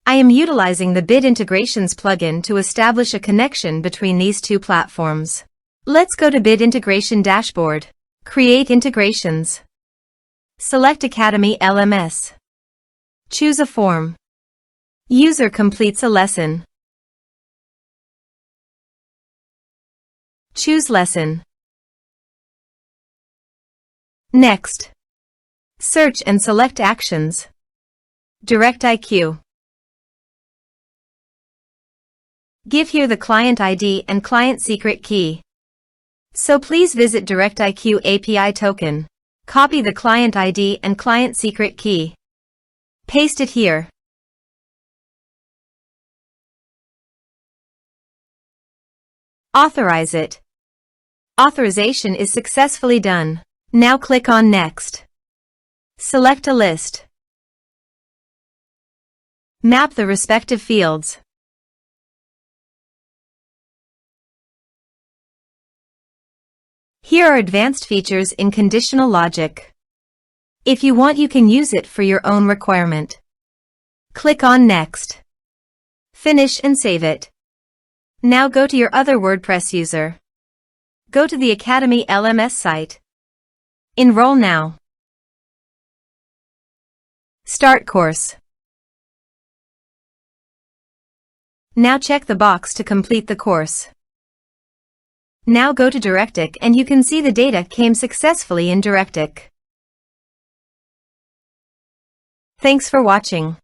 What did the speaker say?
I am utilizing the Bid Integrations plugin to establish a connection between these two platforms. Let's go to Bid Integration Dashboard. Create Integrations. Select Academy LMS. Choose a form. User completes a lesson. Choose Lesson. Next. Search and select Actions. DirectIQ. Give here the client ID and client secret key. So please visit DirectIQ API token. Copy the client ID and client secret key. Paste it here. Authorize it. Authorization is successfully done. Now click on Next. Select a list. Map the respective fields. Here are advanced features in conditional logic. If you want, you can use it for your own requirement. Click on Next. Finish and save it. Now go to your other WordPress user. Go to the Academy LMS site. Enroll now. Start course. Now check the box to complete the course. Now go to DirectIQ and you can see the data came successfully in DirectIQ. Thanks for watching.